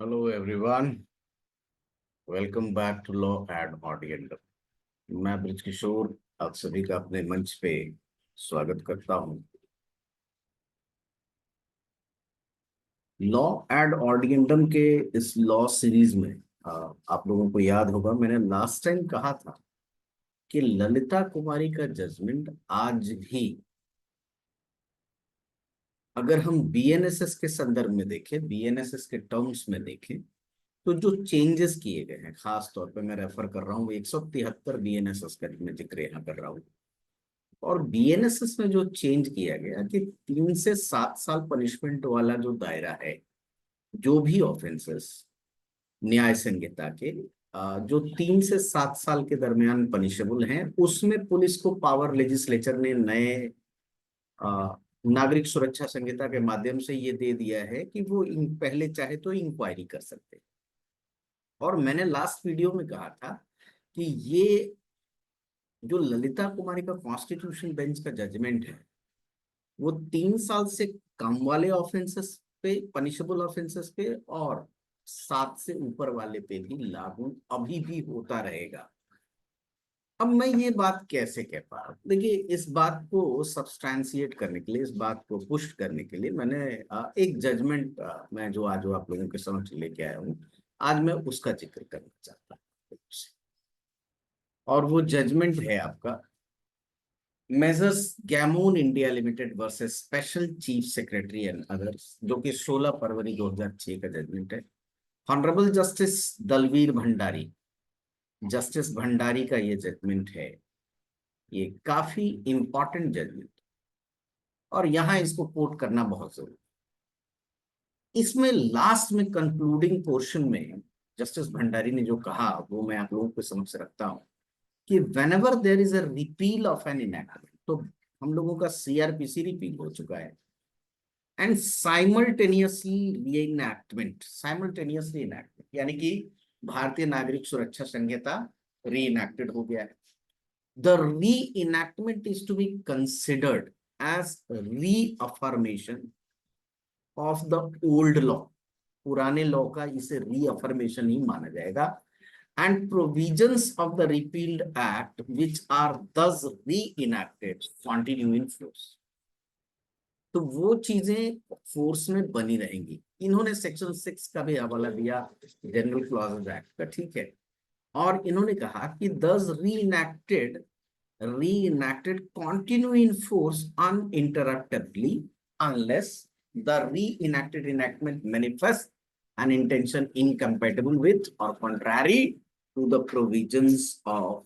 Hello everyone, welcome back to law and audience. मैं ब्रिज किशोर आप सभी का अपने मंच पे स्वागत करता हूं। लॉ एंड ऑडियंडम के इस लॉ सीरीज में आप लोगों को याद होगा मैंने लास्ट टाइम कहा था कि ललिता कुमारी का जजमेंट आज भी, अगर हम बीएनएसएस के संदर्भ में देखें, बीएनएसएस के टर्म्स में देखें, तो जो चेंजेस किए गए हैं, खास तौर पे मैं रेफर कर रहा हूँ 173 बीएनएसएस का मैं जिक्र यहाँ कर रहा हूँ। और बीएनएसएस में जो चेंज किया गया कि 3 से 7 साल पनिशमेंट वाला जो दायरा है, जो भी ऑफेंसेस न्याय संहिता के जो 3 से 7 साल के दरमियान पनिशेबल हैं, उसमें पुलिस को पावर लेजिस्लेचर ने नए नागरिक सुरक्षा संहिता के माध्यम से ये दे दिया है कि वो पहले चाहे तो इंक्वायरी कर सकते हैं। और मैंने लास्ट वीडियो में कहा था कि ये जो ललिता कुमारी का कॉन्स्टिट्यूशन बेंच का जजमेंट है, वो 3 साल से कम वाले ऑफेंसेस पे, पनिशेबल ऑफेंसेस पे, और 7 से ऊपर वाले पे भी लागू अभी भी होता रहेगा। अब मैं ये बात कैसे कह पा रहा हूँ? देखिए, इस बात को सब्सटैंशिएट करने के लिए, इस बात को पुष्ट करने के लिए मैंने एक जजमेंट मैं जो आज आप लोगों के समक्ष लेके आया हूँ, आज मैं उसका जिक्र करना चाहता हूँ। और वो जजमेंट है आपका messrs Gammon India limited versus special chief secretary and others, जो कि 16 फरवरी 2006 का जजमेंट है। Honourable justice Dalveer Bhandari, justice Bhandari का ये जजमेंट है। ये काफी इंपॉर्टेंट जजमेंट, और यहां इसको कोट करना बहुत जरूरी। इसमें लास्ट में कंक्लूडिंग पोर्शन में जस्टिस भंडारी ने जो कहा वो मैं आप लोगों को समझ रखता हूं कि whenever there is a repeal of an enactment, तो हम लोगों का सीआरपीसी रिपील हो चुका है, एंड साइमल्टेनियसली इनैक्टमेंट यानी कि भारतीय नागरिक सुरक्षा संहिता री इनैक्टेड हो गया है। The reenactment is to be considered as reaffirmation of the old law. पुराने लॉ का इसे रीअफर्मेशन ही माना जाएगा। and provisions of the repealed act which are thus reenacted continue in force। तो वो चीजें फोर्स में बनी रहेंगी। इन्होंने सेक्शन 6 का भी हवाला दिया जनरल क्लॉजेज एक्ट का, ठीक है। और इन्होंने कहा कि thus reenacted continue in force uninterruptedly unless the reenacted enactment manifests an intention incompatible with or contrary to the provisions of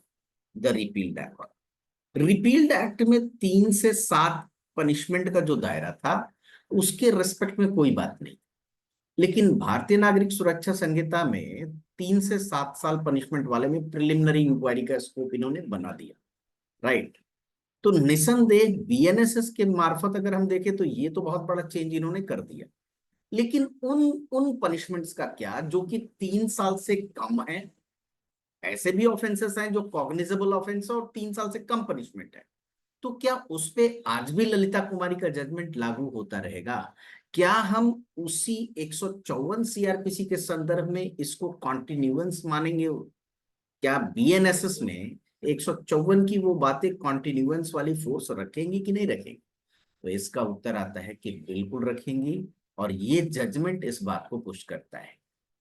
the repealed act। Repealed act में 3 से 7 पनिशमेंट का जो दायरा था, उसके रिस्पेक्ट में कोई बात नहीं। लेकिन भारतीय नागरिक सुरक्षा संहिता में 3 से 7 साल पनिशमेंट वाले में प्रिलिमिनरी इंक्वायरी का स्कोप इन्होंने बना दिया, राइट। तो निसंदेह बीएनएसएस के मार्फत अगर हम देखें तो ये तो बहुत बड़ा चेंज इन्होंने कर दिया। लेकिन उन उन पनिशमेंट्स का क्या जो कि 3 साल से कम है? ऐसे भी ऑफेंसेस हैं जो कॉग्निजेबल ऑफेंस है और 3 साल से कम पनिशमेंट है। तो क्या उस पे आज भी ललिता कुमारी का जजमेंट लागू होता रहेगा? क्या हम उसी 154 सीआरपीसी के संदर्भ में इसको कॉन्टिन्यूएंस मानेंगे? क्या बीएनएसएस में 154 की वो बातें कॉन्टिन्यूएंस वाली फोर्स रखेंगी कि नहीं रखेंगी? तो इसका उत्तर आता है कि बिल्कुल रखेंगी, और ये जजमेंट इस बात को पुश करता है।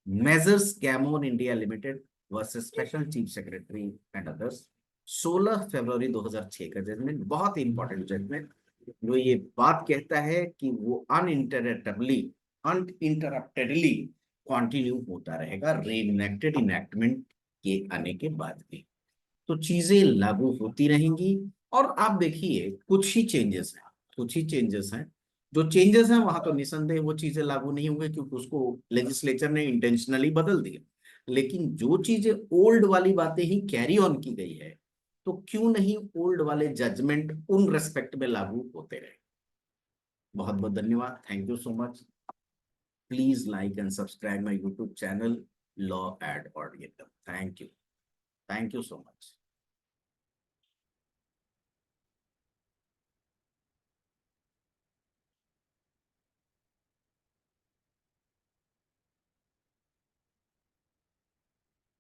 Measures Gammon India limited versus special chief secretary and others, 16 फरवरी 2006 का जजमेंट, बहुत इंपॉर्टेंट जजमेंट, जो ये बात कहता है कि वो अनइंटरप्टेडली कंटिन्यू होता रहेगा रीइनेक्टेड इनैक्टमेंट के आने के बाद भी। तो चीजें लागू होती रहेंगी। और आप देखिए, कुछ ही चेंजेस हैं, कुछ ही चेंजेस हैं। जो चेंजेस हैं वहां तो निसंदेह वो चीजें लागू नहीं होंगी, क्योंकि उसको लेजिस्लेचर ने इंटेंशनली बदल दिया। लेकिन जो चीजें ओल्ड वाली बातें ही कैरी ऑन की गई है, तो क्यों नहीं ओल्ड वाले जजमेंट उन रेस्पेक्ट में लागू होते रहे। बहुत बहुत धन्यवाद, thank you so much. Please like and subscribe my YouTube channel law ed audience. Thank you so much.